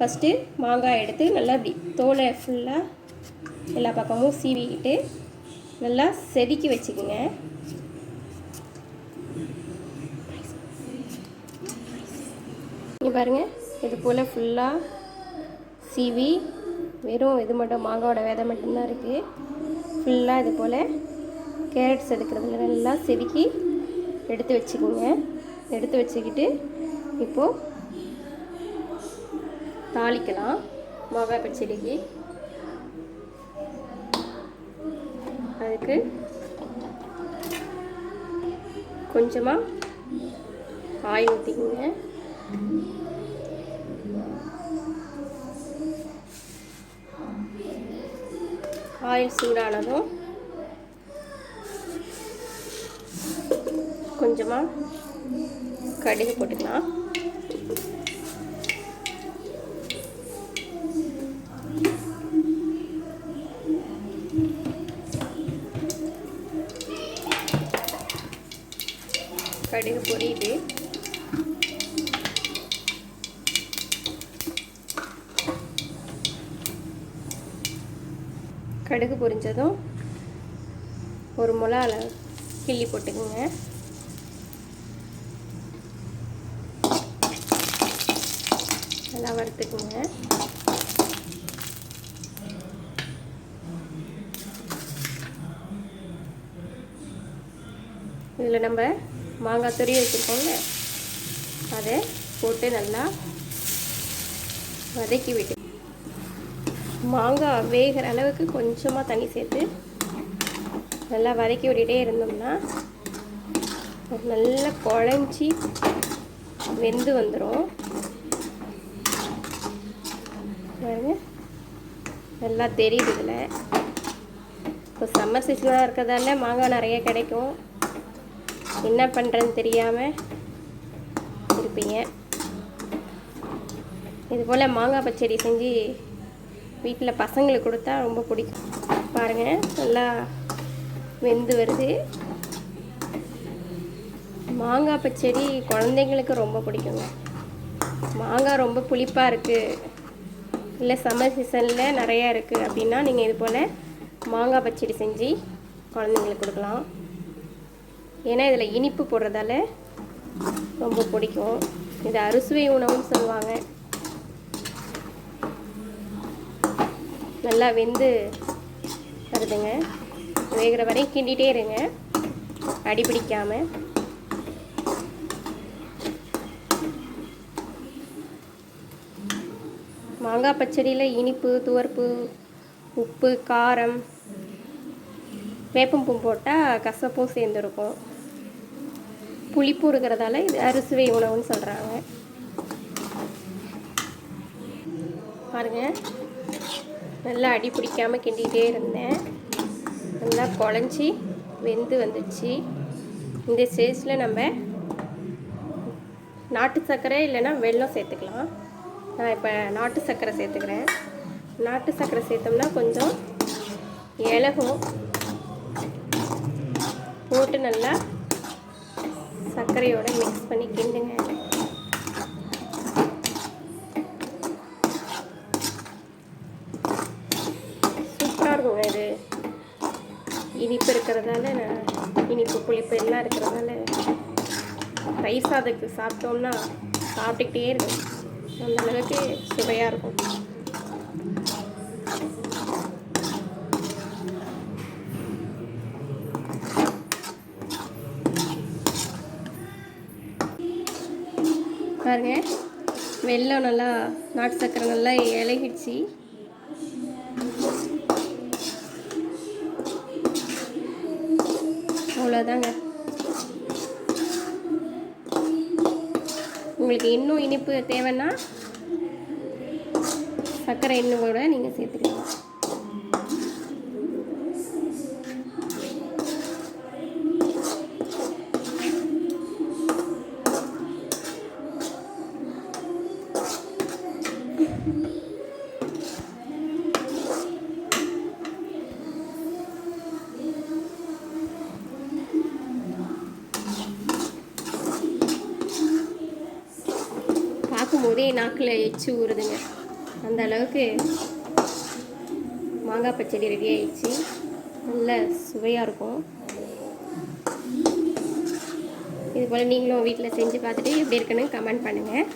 First மாங்காய் எடுத்து நல்லா இப்படி தோலை ஃபுல்லாக எல்லா பக்கமும் சீவிக்கிட்டு நல்லா செதுக்கி வச்சுக்கோங்க. இங்கே பாருங்கள், இது போல் ஃபுல்லாக சீவி வெறும் இது மட்டும் மாங்காயோட விதை மட்டும்தான் இருக்குது. ஃபுல்லாக இது போல் கேரட் செதுக்கிறதுல நல்லா செதுக்கி எடுத்து வச்சுக்கோங்க. எடுத்து வச்சுக்கிட்டு இப்போது தாளிக்கலாம். மாங்காய் பச்சடிக்கு அதுக்கு கொஞ்சமாக ஆயில் ஊற்றிக்கோங்க. ஆயில் சூடானதும் கொஞ்சமாக கடுகு போட்டுக்கலாம். கடுகு பொரியுது. கடுகு பொரிஞ்சதும் ஒரு மிளகால கிள்ளி போட்டுக்கோங்க. நல்லா வறுத்துக்குங்க. இதில் நம்ம மாங்காய் துருவி வச்சுருக்கோம்ல, அதை போட்டு நல்லா வதக்கி விட்டு மாங்காய் வேகிற அளவுக்கு கொஞ்சமாக தண்ணி சேர்த்து நல்லா வதக்கி விட்டுட்டே இருந்தோம்னா நல்லா குழஞ்சி வெந்து வந்துடும். பாருங்க, நல்லா தெரியுது. இதில் இப்போ சம்மர் சீசனாக இருக்கிறதால மாங்காய் நிறைய கிடைக்கும். என்ன பண்ணுறதுன்னு தெரியாமல் இருப்பீங்க. இது போல் மாங்காய் பச்சடி செஞ்சு வீட்டில் பசங்களுக்கு கொடுத்தா ரொம்ப பிடிக்கும். பாருங்கள், நல்லா வெந்து வருது. மாங்காய் பச்சடி குழந்தைங்களுக்கு ரொம்ப பிடிக்குங்க. மாங்காய் ரொம்ப புளிப்பாக இருக்குது, இல்லை சம்மர் சீசனில் நிறையா இருக்குது அப்படின்னா நீங்கள் இது போல் மாங்காய் பச்சடி செஞ்சு குழந்தைங்களுக்கு கொடுக்கலாம். ஏன்னா இதில் இனிப்பு போடுறதால ரொம்ப பிடிக்கும். இது அறுசுவை உணவுன்னு சொல்லுவாங்க. நல்லா வெந்து வருதுங்க. வேகிற வரையும் கிண்டிகிட்டே இருங்க, அடி பிடிக்காமல். மாங்காய் பச்சடியில் இனிப்பு, துவர்ப்பு, உப்பு, காரம், வேப்பம்பூ போட்டால் கசப்பும் சேர்ந்துருக்கும். புளிப்பு இருக்கிறதால இது அறுசுவை உணவுன்னு சொல்கிறாங்க. பாருங்கள், நல்லா அடி பிடிக்காமல் கிண்டிகிட்டே இருந்தேன். நல்லா குழஞ்சி வெந்து வந்துடுச்சு. இந்த ஸ்டேஜில் நம்ம நாட்டு சர்க்கரை இல்லைன்னா வெல்லம் சேர்த்துக்கலாம். நான் இப்போ நாட்டு சர்க்கரை சேர்த்துக்கிறேன். நாட்டு சர்க்கரை சேர்த்தோம்னா கொஞ்சம் இலகும். போட்டு நல்லா சர்க்கரையோடு மிக்ஸ் பண்ணி கிண்டுங்க. சூப்பராக இருக்குங்க. இது இனிப்பு இருக்கிறதால, இனிப்பு புளிப்பு எல்லாம் இருக்கிறதால தயிர் சாதத்துக்கு சாப்பிட்டோம்னா சாப்பிட்டுக்கிட்டே இருக்கும். அந்த அளவுக்கு சுவையாக இருக்கும். பாருங்க, வெல்லம் நல்லா, நாட்டு சர்க்கரை நல்லா இலகிடுச்சு. அவ்வளோதாங்க. உங்களுக்கு இன்னும் இனிப்பு தேவைன்னா சர்க்கரை இன்னும் கூட நீங்கள் சேர்த்துக்கலாம். பார்க்கும்போதே நாக்கில் எச்சு ஊறுதுங்க. அந்த அளவுக்கு மாங்காய் பச்சடி ரெடி ஆயிடுச்சு. நல்ல சுவையாக இருக்கும். இது போல் நீங்களும் வீட்டில் செஞ்சு பார்த்துட்டு எப்படி இருக்குன்னு கமெண்ட் பண்ணுங்கள்.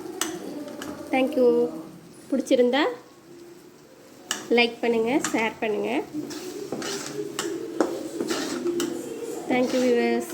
தேங்க்யூ. பிடிச்சிருந்தா லைக் பண்ணுங்கள், ஷேர் பண்ணுங்கள். Thank you viewers.